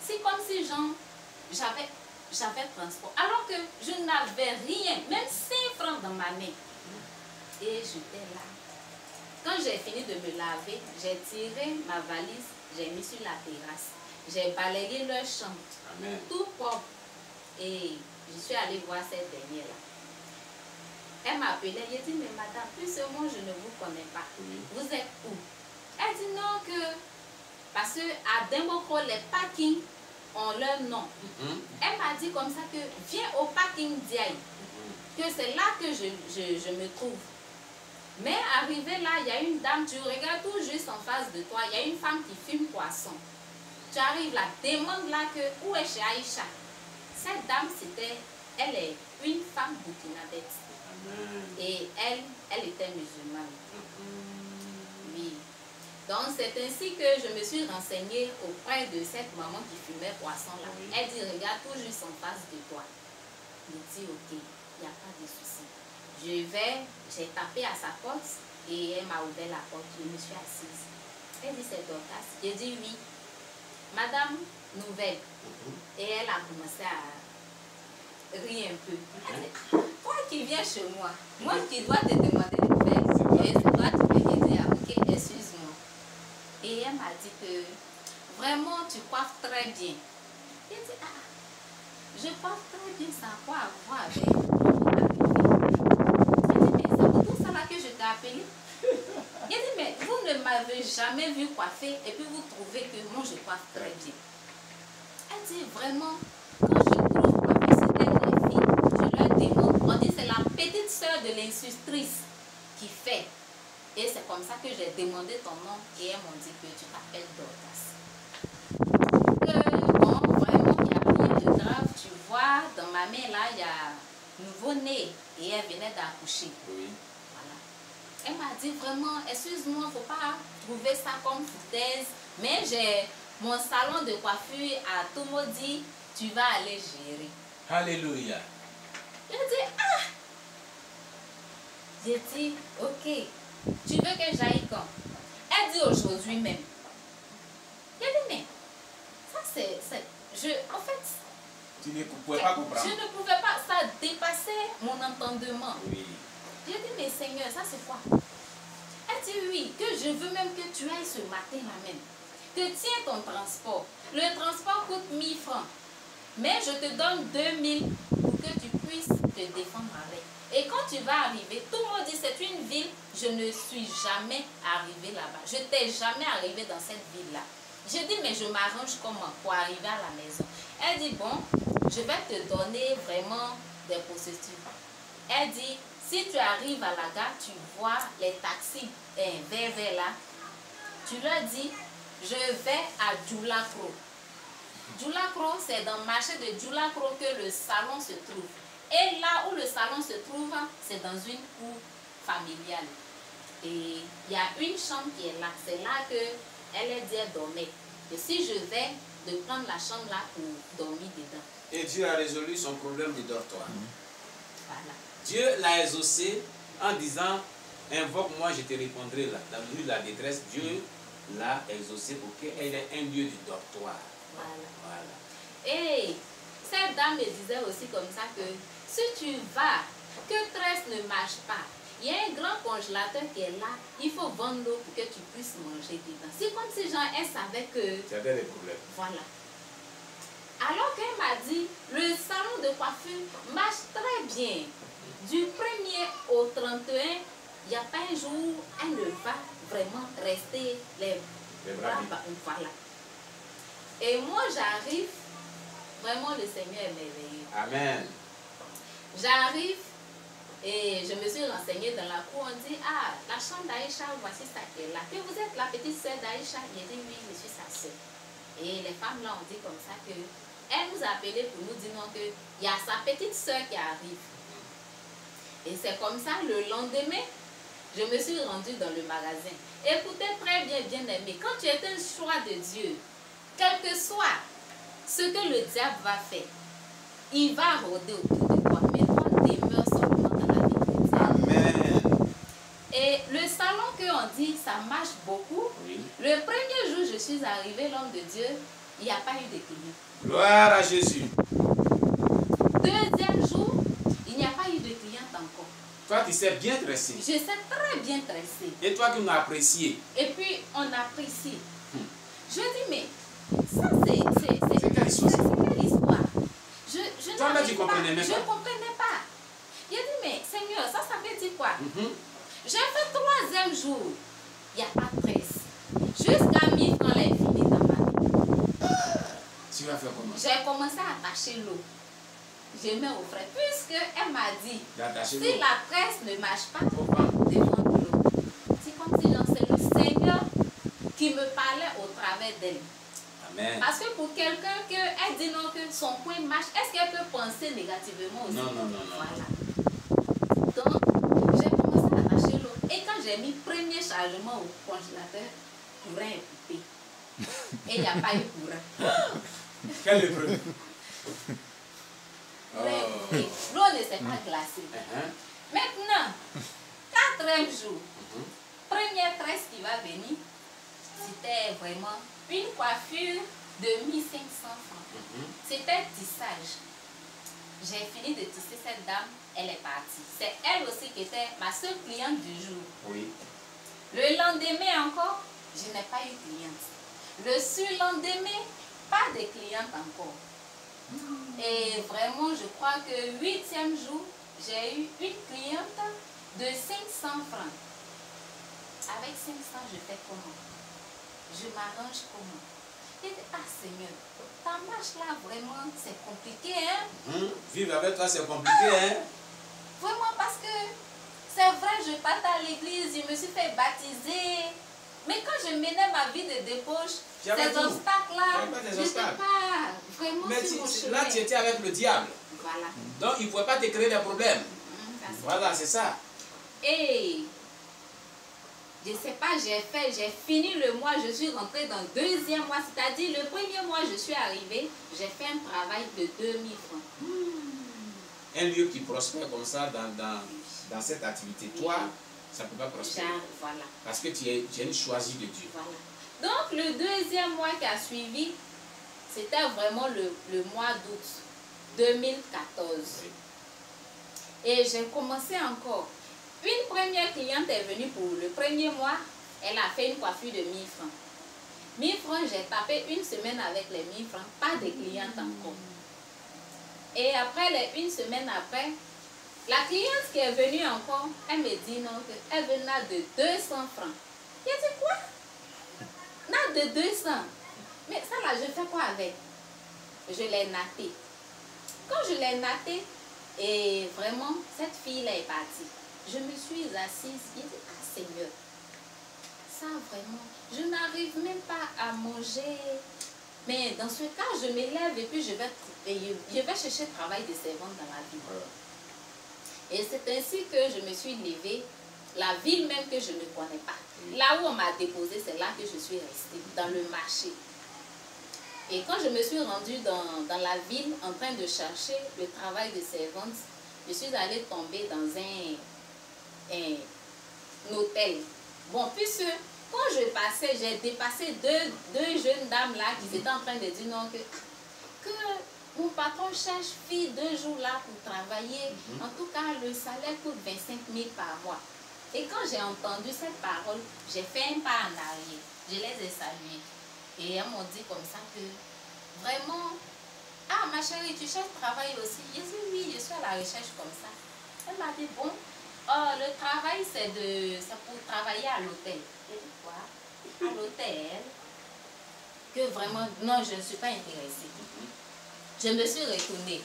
C'est comme si j'avais transport. Alors que je n'avais rien, même 5 francs dans ma main. Et j'étais là. Quand j'ai fini de me laver, j'ai tiré ma valise, j'ai mis sur la terrasse. J'ai balayé leur chambre. Amen. Tout propre. Et je suis allée voir cette dernière-là. Elle m'a appelée, j'ai dit, mais madame, puisque moi je ne vous connais pas, Oui. vous êtes où? Elle dit non que, parce qu'à Dembokro, les parkings ont leur nom. Elle m'a dit comme ça que, viens au parking d'Iaï, que c'est là que je me trouve. Mais arrivé là, il y a une dame, tu regardes tout juste en face de toi, il y a une femme qui fume poisson. Tu arrives là, demande là que, où est chez Aïcha? Cette dame, elle est une femme burkinabète. Et elle était musulmane. Oui. Donc c'est ainsi que je me suis renseignée auprès de cette maman qui fumait poisson là. Oui. Elle dit, regarde tout juste en face de toi. Je dis, ok, il n'y a pas de souci. J'ai tapé à sa porte et elle m'a ouvert la porte. Je me suis assise. Elle dit, c'est Dorcas. J'ai dit, oui. Madame, nouvelle. Et elle a commencé à rire un peu. Elle dit, toi qui viens chez moi, moi qui dois te demander de nouvelles, et c'est toi qui me dis, ok, excuse-moi. Et elle m'a dit que vraiment tu coiffes très bien. J'ai dit, ah, je coiffe très bien, ça a quoi à voir avec elle dit, mais c'est pour tout ça là que je t'ai appelé. J'ai dit, mais vous ne m'avez jamais vu coiffer et puis vous trouvez que moi je coiffe très bien. Elle dit, vraiment, quand je trouve coiffer certaines filles, je leur demande, on dit c'est la petite soeur de l'institutrice qui fait. Et c'est comme ça que j'ai demandé ton nom et elles m'ont dit que tu t'appelles Dorcas. Bon, vraiment, il n'y a rien de grave. Tu vois, dans ma main là, il y a nouveau-né et elle venait d'accoucher. Oui. Voilà. Elle m'a dit vraiment, excuse-moi, il ne faut pas trouver ça comme foutaise, mais j'ai mon salon de coiffure à Tomodi, tu vas aller gérer. Alléluia. J'ai dit, ah! J'ai dit, ok, tu veux que j'aille quand? Elle dit aujourd'hui même. J'ai dit, mais ça en fait, Tu ne pouvais pas comprendre. je ne pouvais pas, ça dépassait mon entendement. Oui. J'ai dit, mais Seigneur, ça c'est quoi? Elle dit, oui, que je veux même que tu ailles ce matin-là même. Que tiens ton transport. Le transport coûte 1000 francs. Mais je te donne 2000 pour que tu puisses te défendre avec. Et quand tu vas arriver, tout le monde dit, c'est une ville, je ne suis jamais arrivée là-bas. Je n'étais jamais arrivée dans cette ville-là. J'ai dit, mais je m'arrange comment pour arriver à la maison? Elle dit, bon, je vais te donner vraiment des procédures. Elle dit, si tu arrives à la gare, tu vois les taxis verts là, tu leur dis, je vais à Djoulakro. Djoulakro, c'est dans le marché de Djoulakro que le salon se trouve. Et là où le salon se trouve, c'est dans une cour familiale. Et il y a une chambre qui est là. C'est là qu'elle est dit elle dormait. Et si je vais de prendre la chambre là pour dormir dedans. Et Dieu a résolu son problème de dortoir. Voilà. Dieu l'a exaucé en disant, invoque-moi, je te répondrai là. Dans le lieu de la détresse, Dieu l'a exaucé pour qu'elle ait un lieu de dortoir. Voilà. Et cette dame me disait aussi comme ça que si tu vas, que Tresse ne marche pas, il y a un grand congélateur qui est là, il faut vendre l'eau pour que tu puisses manger dedans. C'est comme si genre, elle savait que... Tu avais des problèmes. Voilà. Alors qu'elle m'a dit, le salon de coiffure marche très bien. Du 1er au 31, il n'y a pas un jour où elle ne va vraiment rester les bras bas. Voilà. Et moi, j'arrive, vraiment le Seigneur est merveilleux. Amen. J'arrive et je me suis renseignée dans la cour. On dit, ah, la chambre d'Aïcha, voici ça qui est là. Que vous êtes la petite soeur d'Aïcha? J'ai dit, oui, je suis sa soeur. Et les femmes là ont dit comme ça que elle nous a appelé pour nous dire qu'il y a sa petite soeur qui arrive. Et c'est comme ça, le lendemain, je me suis rendue dans le magasin. Écoutez très bien, bien aimé, quand tu es un choix de Dieu, quel que soit ce que le diable va faire, il va rôder autour de toi. Mais toi, demeure seulement dans la vie chrétienne. Amen. Et le salon qu'on dit, ça marche beaucoup. Oui. Le premier jour, je suis arrivée, l'homme de Dieu, il n'y a pas eu de clients. Gloire à Jésus. Deuxième jour, il n'y a pas eu de clients encore. Toi, tu sais bien dresser. Je sais très bien tresser. Et toi qui m'as apprécié. Et puis, on apprécie. Je dis, mais ça, C'est quelle histoire? c'est quelle histoire? Je Toi, là, n'arrive tu pas. comprenais même Je pas. ne comprenais pas. Il a dit, mais Seigneur, ça veut dire quoi? J'ai fait 3e jour. Il n'y a pas de presse. Jusqu'à 1000 francs l'infini dans ma vie. Tu vas faire comment? J'ai commencé à attacher l'eau. Je mets au frais. Puisqu'elle m'a dit, D'attacher si l'eau. la presse ne marche pas, Faut vendre. de vendre l'eau. C'est comme si c'est le Seigneur qui me parlait au travers d'elle. Amen. Parce que pour quelqu'un que elle dit non, que son coin marche, est-ce qu'elle peut penser négativement aussi? Non, non, non, non. Voilà. Donc, j'ai commencé à attacher l'eau. Et quand j'ai mis premier chargement au congélateur, le courant est coupé. Et il n'y a pas eu courant. Quel est le problème? Le courant est coupé. L'eau ne s'est pas glacée. Maintenant, 4e jour, première tresse qui va venir, c'était vraiment une coiffure de 1500 francs. C'était tissage. J'ai fini de tisser cette dame, elle est partie. C'est elle aussi qui était ma seule cliente du jour. Oui. Le lendemain encore, je n'ai pas eu cliente. Le surlendemain, pas de cliente encore. Et vraiment, je crois que 8e jour, j'ai eu une cliente de 500 francs. Avec 500, je fais comment? Je m'arrange comment? Je dis, ah Seigneur, ta marche là, vraiment, c'est compliqué, hein? Vivre avec toi, c'est compliqué, hein? Vraiment, parce que c'est vrai, je partais à l'église, je me suis fait baptiser. Mais quand je menais ma vie de débauche, ces obstacles-là, je n'étais pas vraiment Mais sur mon chemin. là, tu étais avec le diable. Voilà. Donc, il ne pouvait pas te créer des problèmes. Voilà, c'est ça. Et je ne sais pas, j'ai fini le mois, je suis rentrée dans le 2e mois, c'est-à-dire le 1er mois, je suis arrivée, j'ai fait un travail de 2000 francs. Un lieu qui prospère comme ça dans cette activité, toi, ça ne peut pas prospérer. Voilà. Parce que tu es une choisie de Dieu. Voilà. Donc, le 2e mois qui a suivi, c'était vraiment le mois d'août 2014. Oui. Et j'ai commencé encore. Une première cliente est venue pour le 1er mois. Elle a fait une coiffure de 1000 francs. 1000 francs, j'ai tapé une semaine avec les 1000 francs. Pas de cliente encore. Et après, une semaine après, la cliente qui est venue encore, elle me dit non, qu'elle veut n'a de 200 francs. J'ai dit quoi? N'a de 200. Mais ça là, je fais quoi avec? Je l'ai naté. Quand je l'ai naté, et vraiment, cette fille-là est partie. Je me suis assise, j'ai dit, ah Seigneur, ça vraiment, je n'arrive même pas à manger. Mais dans ce cas, je m'élève et puis je vais chercher travail de servante dans la ville. Et c'est ainsi que je me suis levée, la ville même que je ne connais pas. Là où on m'a déposé, c'est là que je suis restée, dans le marché. Et quand je me suis rendue dans la ville en train de chercher le travail de servante, je suis allée tomber dans un hôtel. Bon, puisque Quand je passais, j'ai dépassé deux jeunes dames là qui étaient en train de dire non, que mon patron cherche fille 2 jours là pour travailler. En tout cas, le salaire coûte 25 000 par mois. Et quand j'ai entendu cette parole, j'ai fait un pas en arrière. Je les ai saluées. Et elles m'ont dit comme ça que vraiment, ah ma chérie, tu cherches travail aussi? Je dis oui, je suis à la recherche comme ça. Elle m'a dit bon, le travail c'est pour travailler à l'hôtel. J'ai dit quoi? À l'hôtel? Que vraiment, non, je ne suis pas intéressée. Je me suis retournée.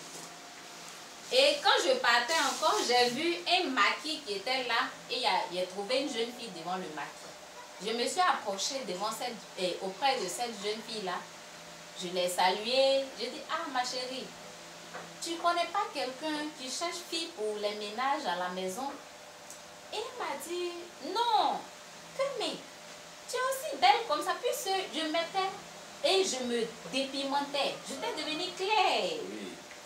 Et quand je partais encore, j'ai vu un maquis qui était là et j'ai trouvé une jeune fille devant le maquis. Je me suis approchée auprès de cette jeune fille-là. Je l'ai saluée. Je dis, ah ma chérie, tu ne connais pas quelqu'un qui cherche fille pour les ménages à la maison? Et elle m'a dit, non, mais tu es aussi belle comme ça. Puis je mettais et je me dépimentais. J'étais devenue claire.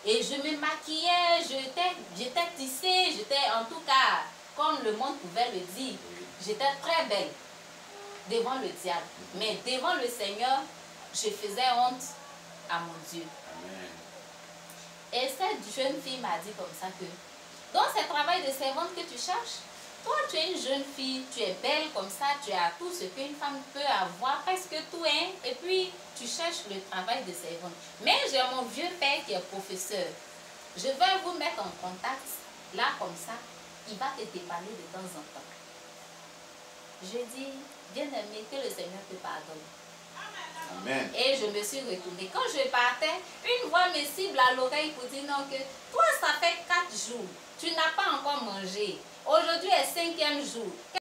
Et je me maquillais, j'étais tissée, j'étais en tout cas, comme le monde pouvait le dire, j'étais très belle devant le diable. Mais devant le Seigneur, je faisais honte à mon Dieu. Et cette jeune fille m'a dit comme ça que, dans ce travail de servante que tu cherches, toi tu es une jeune fille, tu es belle comme ça, tu as tout ce qu'une femme peut avoir, presque tout, hein, et puis tu cherches le travail de servante. Mais j'ai mon vieux père qui est professeur. Je vais vous mettre en contact, là comme ça, il va te dépanner de temps en temps. Je dis, bien-aimé, que le Seigneur te pardonne. Amen. Et je me suis retournée. Quand je partais, une voix me cible à l'oreille pour dire non, que toi, ça fait 4 jours, tu n'as pas encore mangé. Aujourd'hui est 5e jour.